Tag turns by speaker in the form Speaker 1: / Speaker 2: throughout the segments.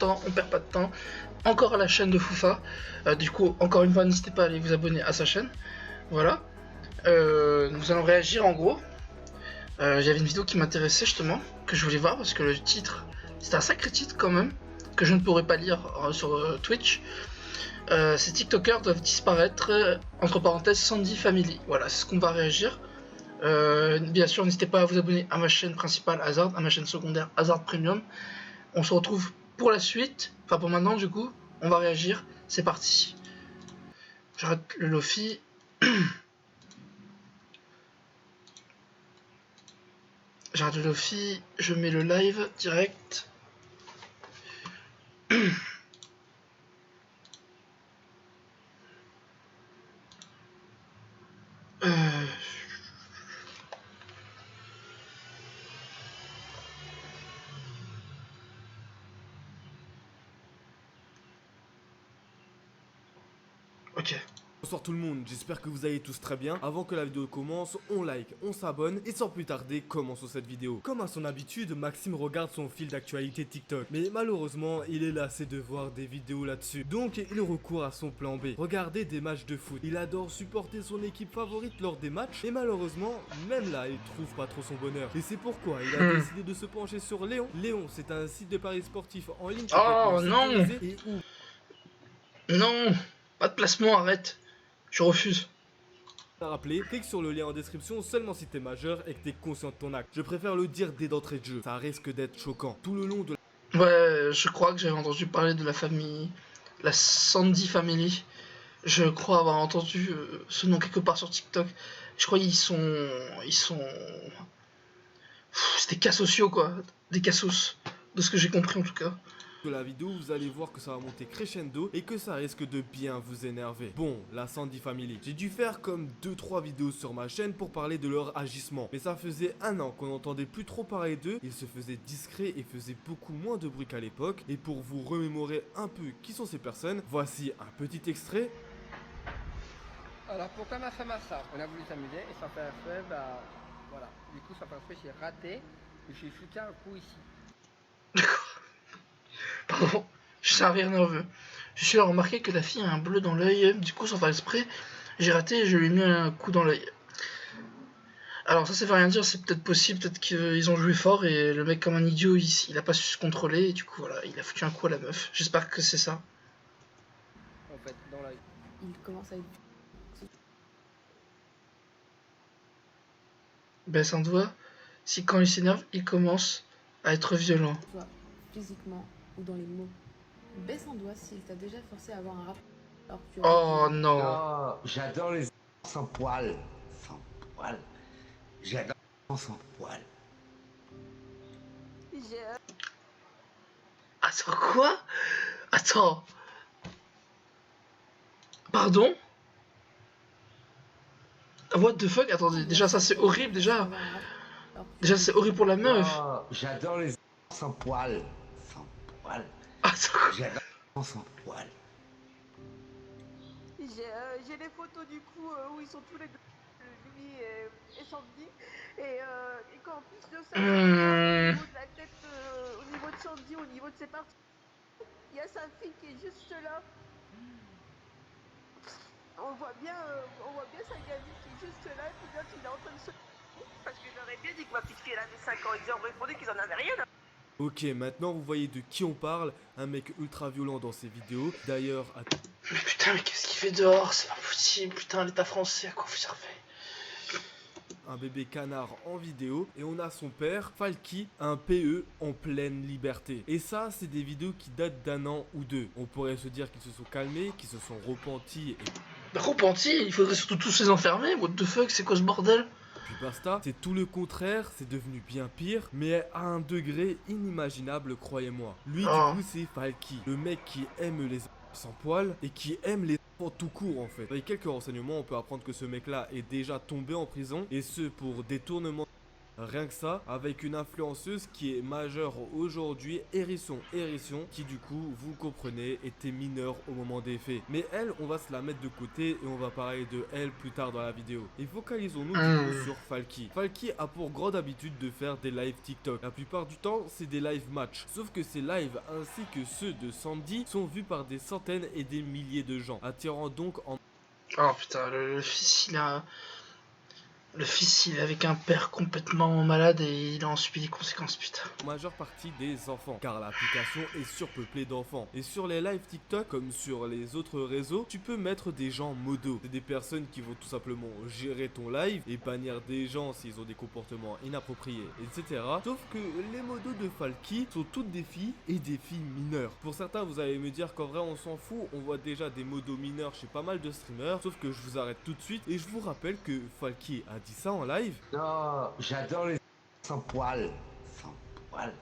Speaker 1: temps, on perd pas de temps. Encore à la chaîne de Foufa. Du coup, encore une fois, n'hésitez pas à aller vous abonner à sa chaîne. Voilà. Nous allons réagir en gros. J'avais une vidéo qui m'intéressait justement, que je voulais voir parce que le titre, c'est un sacré titre quand même, que je ne pourrais pas lire sur Twitch. Ces TikTokers doivent disparaître, entre parenthèses, Sandy Family. Voilà, c'est ce qu'on va réagir. Bien sûr, n'hésitez pas à vous abonner à ma chaîne principale Hazard, à ma chaîne secondaire Hazard Premium. On se retrouve pour la suite, enfin pour maintenant du coup, on va réagir, c'est parti. J'arrête le Lofi. J'arrête le Lofi, je mets le live direct. Ok.
Speaker 2: Bonsoir tout le monde, j'espère que vous allez tous très bien. Avant que la vidéo commence, on like, on s'abonne et sans plus tarder, commençons cette vidéo. Comme à son habitude, Maxime regarde son fil d'actualité TikTok. Mais malheureusement, il est lassé de voir des vidéos là-dessus. Donc il recourt à son plan B. Regarder des matchs de foot. Il adore supporter son équipe favorite lors des matchs. Et malheureusement, même là, il trouve pas trop son bonheur. Et c'est pourquoi il a décidé de se pencher sur Léon. Léon, c'est un site de paris sportifs en ligne.
Speaker 1: Oh non!
Speaker 2: Et où
Speaker 1: Non! Pas de placement, arrête! Je refuse.
Speaker 2: À rappeler, clique sur le lien en description seulement si t'es majeur et que t'es conscient de ton acte. Je préfère le dire dès d'entrée de jeu, ça risque d'être choquant. Tout le long de
Speaker 1: Ouais, je crois que j'avais entendu parler de la famille, la Sandy Family. Je crois avoir entendu ce nom quelque part sur TikTok. Je crois qu'ils sont, c'est des cas sociaux quoi, des cassos, de ce que j'ai compris en tout cas.
Speaker 2: la vidéo, vous allez voir que ça va monter crescendo et que ça risque de bien vous énerver. Bon, la Sandy Family. J'ai dû faire comme 2-3 vidéos sur ma chaîne pour parler de leur agissement. Mais ça faisait un an qu'on n'entendait plus trop parler d'eux. Ils se faisaient discrets et faisaient beaucoup moins de bruit qu'à l'époque. Et pour vous remémorer un peu qui sont ces personnes, voici un petit extrait.
Speaker 3: Alors pourquoi ma femme a ça? On a voulu s'amuser et sans faire exprès, bah voilà. Du coup sans faire exprès j'ai raté et j'ai shooté un coup ici.
Speaker 1: Pardon, je sais un rire nerveux. Je suis là remarqué que la fille a un bleu dans l'œil, du coup sans faire exprès, j'ai raté et je lui ai mis un coup dans l'œil. Alors ça veut rien dire, c'est peut-être possible, peut-être qu'ils ont joué fort et le mec comme un idiot il a pas su se contrôler et du coup voilà, il a foutu un coup à la meuf. J'espère que c'est ça.
Speaker 3: En fait, dans l'œil.
Speaker 4: Il commence à être
Speaker 1: Baisse un doigt, si quand il s'énerve, il commence à être violent.
Speaker 4: soit physiquement ou dans les mots. Baisse un doigt s'il t'a déjà forcé à avoir un rapport. Alors que tu
Speaker 1: Oh
Speaker 4: aurais
Speaker 1: non.
Speaker 5: Oh, j'adore les sans poil. Sans poil. J'adore les sans poil.
Speaker 1: Attends quoi? Attends. Pardon? What the fuck? Attendez, déjà ça c'est horrible déjà. Déjà c'est horrible pour la meuf.
Speaker 5: Oh, j'adore les sans poil. Sans poil.
Speaker 1: Attends.
Speaker 5: J'adore les sans poil.
Speaker 6: J'ai les photos du coup où ils sont tous les deux, lui et Sandy. Et qu'en plus de ça, au niveau de la tête, au niveau de Sandy, au niveau de ses parties, il y a sa fille qui est juste là. On voit bien sa gamine qui est juste là, et puis l'autre il est en train de se... Parce que j'aurais bien dit que ma petite fille elle avait 5 ans, ils ont répondu qu'ils en avaient rien.
Speaker 2: Ok, maintenant vous voyez de qui on parle, un mec ultra violent dans ses vidéos. D'ailleurs,
Speaker 1: Mais putain, mais qu'est-ce qu'il fait dehors? C'est pas possible, putain, l'état français, à quoi vous servez?
Speaker 2: un bébé canard en vidéo et on a son père, Falky, un PE en pleine liberté. Et ça, c'est des vidéos qui datent d'un an ou deux. On pourrait se dire qu'ils se sont calmés, qu'ils se sont repentis et...
Speaker 1: Repentis? Il faudrait surtout tous les enfermer? What the fuck, c'est quoi ce bordel?
Speaker 2: Puis basta, c'est tout le contraire, c'est devenu bien pire, mais à un degré inimaginable, croyez-moi. Lui, du coup, c'est Falky, le mec qui aime les sans poil et qui aime les enfants tout court en fait. Avec quelques renseignements, on peut apprendre que ce mec là est déjà tombé en prison et ce pour détournement Rien que ça, avec une influenceuse qui est majeure aujourd'hui, Hérisson, qui du coup, vous comprenez, était mineure au moment des faits. Mais elle, on va se la mettre de côté et on va parler de elle plus tard dans la vidéo. Et focalisons-nous du coup sur Falky. Falky a pour grande habitude de faire des lives TikTok. La plupart du temps, c'est des live match. Sauf que ces lives ainsi que ceux de Sandy sont vus par des centaines et des milliers de gens, attirant donc en...
Speaker 1: Oh putain, le fils il a... Le fils il est avec un père complètement malade et il a en subi les conséquences, putain.
Speaker 2: majeure partie des enfants, car l'application est surpeuplée d'enfants. Et sur les lives TikTok, comme sur les autres réseaux, tu peux mettre des gens modos. C'est des personnes qui vont tout simplement gérer ton live et bannir des gens s'ils ont des comportements inappropriés, etc. Sauf que les modos de Falky sont toutes des filles et des filles mineures. Pour certains, vous allez me dire qu'en vrai on s'en fout, on voit déjà des modos mineurs chez pas mal de streamers, sauf que je vous arrête tout de suite et je vous rappelle que Falky a dit ça en live.
Speaker 5: Non, j'adore les sans poil. Sans poil.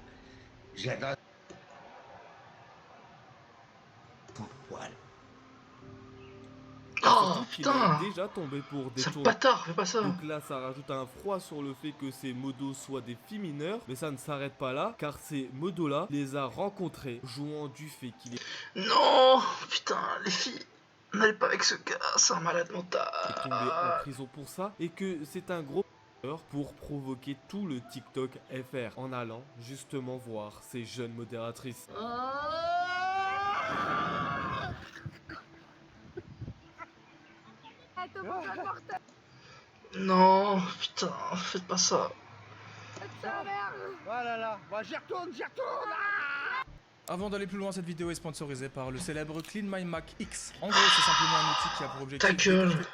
Speaker 5: J'adore sans poil.
Speaker 1: Oh
Speaker 2: Surtout qu'il
Speaker 1: putain,
Speaker 2: est déjà tombé pour des
Speaker 1: c'est un
Speaker 2: tours.
Speaker 1: bâtard, fais pas ça.
Speaker 2: Donc là, ça rajoute un froid sur le fait que ces modos soient des filles mineures. Mais ça ne s'arrête pas là, car ces modos-là les a rencontrés, jouant du fait qu'il est
Speaker 1: Non, putain, les filles, n'allez pas avec ce gars, c'est un malade mental.
Speaker 2: tombé en prison pour ça. Et que c'est un gros pour provoquer tout le TikTok FR en allant justement voir ces jeunes modératrices.
Speaker 1: Non, putain, faites pas ça.
Speaker 3: Voilà là, bah, j'y retourne.
Speaker 7: Avant d'aller plus loin, cette vidéo est sponsorisée par le célèbre Clean My Mac X. En gros, c'est simplement un outil qui a pour objectif...
Speaker 1: Ta gueule.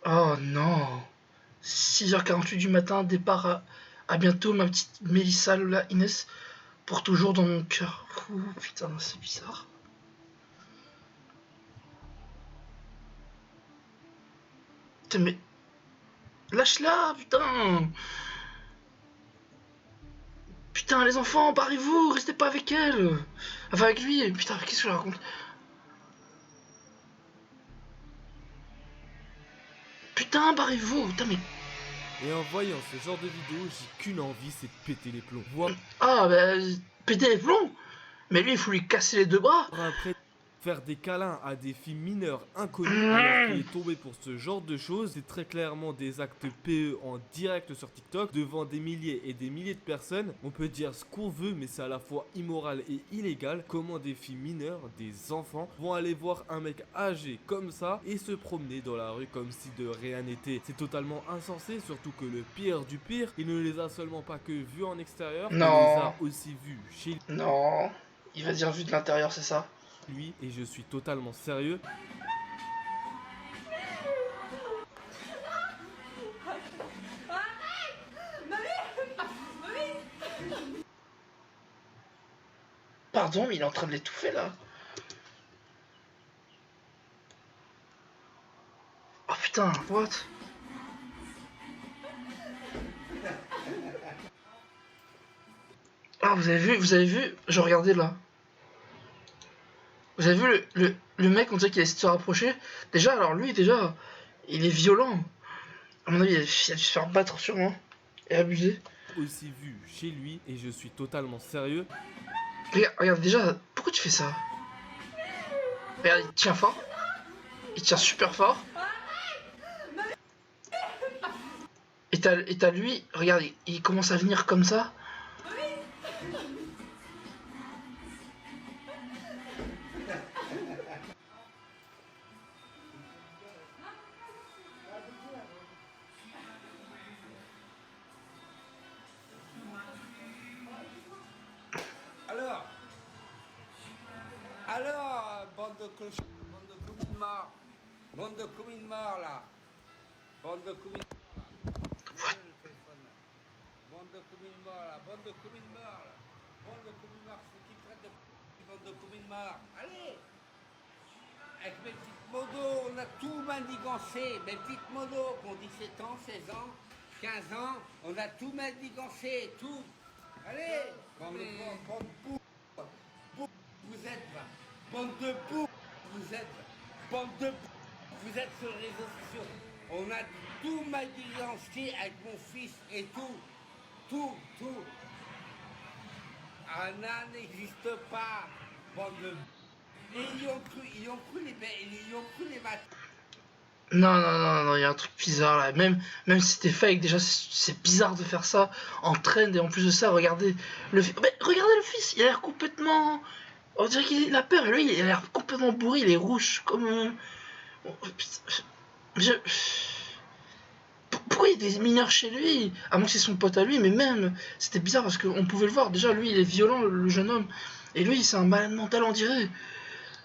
Speaker 1: Oh non. 6h48 du matin, départ à bientôt, ma petite Mélissa, Lola, Inès, pour toujours dans mon cœur. Ouh, putain, c'est bizarre. Putain, mais... Lâche-la, putain. Putain, les enfants, barrez-vous, restez pas avec elle. Enfin, avec lui, putain, qu'est-ce que je raconte? Putain, barrez-vous, putain, mais...
Speaker 2: Et en voyant ce genre de vidéo, j'ai qu'une envie, c'est de péter les plombs. Voir
Speaker 1: Ah, bah, péter les plombs. Mais lui, il faut lui casser les deux bras.
Speaker 2: après faire des câlins à des filles mineures inconnues alors qu'il est tombé pour ce genre de choses, c'est très clairement des actes PE en direct sur TikTok devant des milliers et des milliers de personnes. On peut dire ce qu'on veut, mais c'est à la fois immoral et illégal. Comment des filles mineures, des enfants, vont aller voir un mec âgé comme ça et se promener dans la rue comme si de rien n'était. C'est totalement insensé, surtout que le pire du pire, il ne les a seulement pas que vus en extérieur, il les
Speaker 1: Non.
Speaker 2: a aussi vus chez
Speaker 1: Non. Il va dire vu de l'intérieur, c'est ça?
Speaker 2: lui, et je suis totalement sérieux.
Speaker 1: Pardon, mais il est en train de l'étouffer là. Oh putain, what? Ah, vous avez vu, je regardais là. Vous avez vu le mec, on dirait qu'il essaie de se rapprocher. Déjà, alors lui, déjà, il est violent. À mon avis, il a dû se faire battre sûrement. Et abuser.
Speaker 2: Aussi vu chez lui, et je suis totalement sérieux.
Speaker 1: Regarde, déjà, pourquoi tu fais ça? Regarde, il tient fort. Il tient super fort. Et t'as lui, regarde, il commence à venir comme ça.
Speaker 8: Alors, bande de cloches, bande de communes morts, bande de communes morts là, bande de communes bande de communes morts là, bande de communes morts là, bande de communes morts, c'est qui traite de bande de communes morts. Allez, avec mes petites modos, on a tout mandigancé, mes petites modos qui ont 17 ans, 16 ans, 15 ans, on a tout mandigancé, tout. Allez, bande de poux, vous êtes là. Bande de poux, vous êtes. Bande de poux, vous êtes sur les réseaux sociaux. On a tout manigancé avec mon fils et tout. Tout. Anna n'existe pas, bande de... Et ils y ont cru les maths.
Speaker 1: Non, il y a un truc bizarre là. Même si c'était fake, déjà c'est bizarre de faire ça en trend. Et en plus de ça, regardez regardez le fils, il a l'air complètement... On dirait qu'il a peur, et lui il a l'air complètement bourré, il est rouge comme... Pourquoi il y a des mineurs chez lui? À moins que c'est son pote à lui, mais même, c'était bizarre parce qu'on pouvait le voir. Déjà, lui, il est violent, le jeune homme. Et lui, c'est un malade mental, on dirait.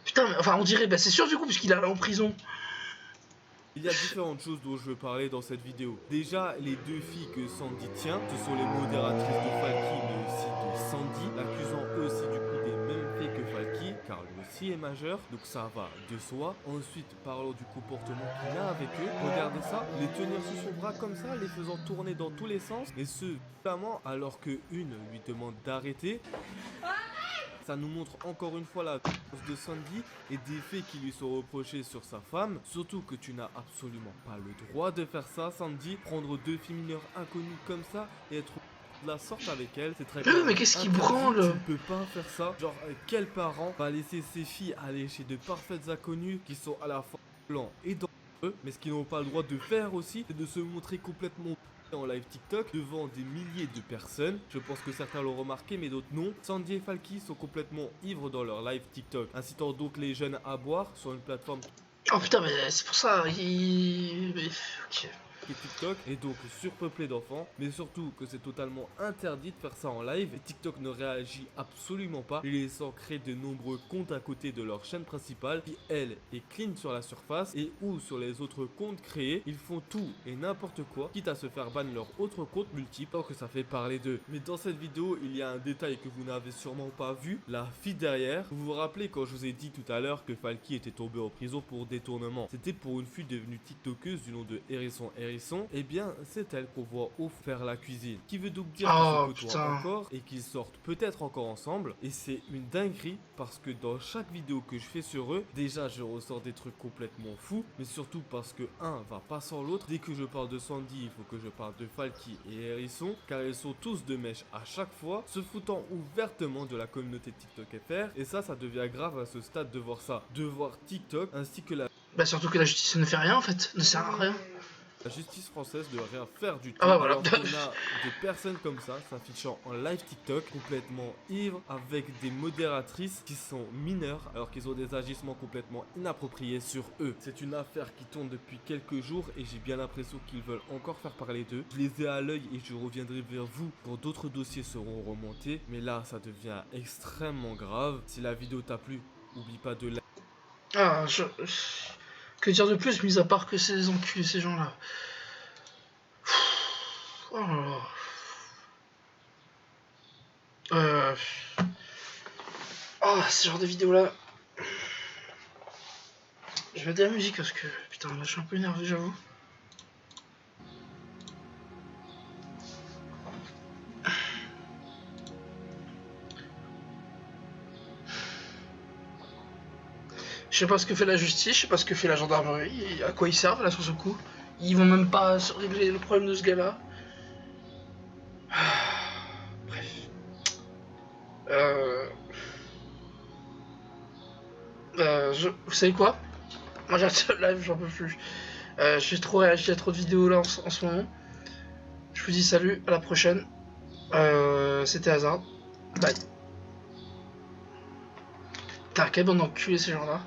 Speaker 1: Putain, enfin, on dirait, c'est sûr du coup, parce qu'il est allé en prison.
Speaker 2: Il y a différentes choses dont je veux parler dans cette vidéo. Déjà, les deux filles que Sandy tient, ce sont les modératrices de Falky, mais aussi de Sandy, l'accusant eux aussi du coup des mêmes faits que Falky, car lui aussi est majeur, donc ça va de soi. Ensuite, parlons du comportement qu'il a avec eux. Regardez ça, les tenir sous son bras comme ça, les faisant tourner dans tous les sens, et ce, notamment alors que une lui demande d'arrêter. Ça nous montre encore une fois la force de Sandy et des faits qui lui sont reprochés sur sa femme. Surtout que tu n'as absolument pas le droit de faire ça, Sandy. Prendre deux filles mineures inconnues comme ça et être de la sorte avec elles, c'est très clair.
Speaker 1: Mais qu'est-ce qui branle?
Speaker 2: Tu ne peux pas faire ça. Genre, quel parent va laisser ses filles aller chez de parfaites inconnues qui sont à la fois blancs et dangereux, mais ce qu'ils n'ont pas le droit de faire aussi, c'est de se montrer complètement en live TikTok devant des milliers de personnes. Je pense que certains l'ont remarqué mais d'autres non. Sandy et Falky sont complètement ivres dans leur live TikTok, incitant donc les jeunes à boire sur une plateforme.
Speaker 1: Oh putain, mais c'est pour ça, ok.
Speaker 2: TikTok est donc surpeuplé d'enfants, mais surtout que c'est totalement interdit de faire ça en live et TikTok ne réagit absolument pas, les laissant créer de nombreux comptes à côté de leur chaîne principale qui elle est clean sur la surface et ou sur les autres comptes créés, ils font tout et n'importe quoi, quitte à se faire ban leur autre compte multiple tant que ça fait parler d'eux. Mais dans cette vidéo, il y a un détail que vous n'avez sûrement pas vu, la fille derrière. Vous vous rappelez quand je vous ai dit tout à l'heure que Falky était tombé en prison pour détournement? C'était pour une fille devenue tiktokeuse du nom de Hérisson. Et bien c'est elle qu'on voit faire la cuisine, qui veut donc dire qu'ils se côtoient encore et qu'ils sortent peut-être encore ensemble. Et c'est une dinguerie parce que dans chaque vidéo que je fais sur eux, déjà je ressors des trucs complètement fous, mais surtout parce que un va pas sans l'autre. Dès que je parle de Sandy, il faut que je parle de Falky et Hérisson, car ils sont tous de mèche à chaque fois, se foutant ouvertement de la communauté TikTok FR. Et ça devient grave à ce stade de voir ça, de voir TikTok ainsi que la...
Speaker 1: surtout que la justice ne fait rien en fait, ne sert à rien.
Speaker 2: La justice française de rien faire du tout.
Speaker 1: Voilà.
Speaker 2: Alors qu'on a des personnes comme ça s'affichant en live TikTok complètement ivres avec des modératrices qui sont mineures alors qu'ils ont des agissements complètement inappropriés sur eux. C'est une affaire qui tourne depuis quelques jours et j'ai bien l'impression qu'ils veulent encore faire parler d'eux. Je les ai à l'œil et je reviendrai vers vous quand d'autres dossiers seront remontés. Mais là ça devient extrêmement grave. Si la vidéo t'a plu, n'oublie pas de liker.
Speaker 1: Que dire de plus, mis à part que c'est des enculés, ces gens-là. Oh là là. Ce genre de vidéos-là. Je vais mettre de la musique parce que, putain, là, je suis un peu énervé, j'avoue. Je sais pas ce que fait la justice, je sais pas ce que fait la gendarmerie, à quoi ils servent là sur ce coup. Ils vont même pas régler le problème de ce gars-là. Bref. Vous savez quoi? Moi j'arrête ce live, j'en peux plus. J'ai trop réagi, il y a trop de vidéos là en ce moment. Je vous dis salut, à la prochaine. C'était Hazard. Bye. Putain, quelle bande d'enculés ces gens-là.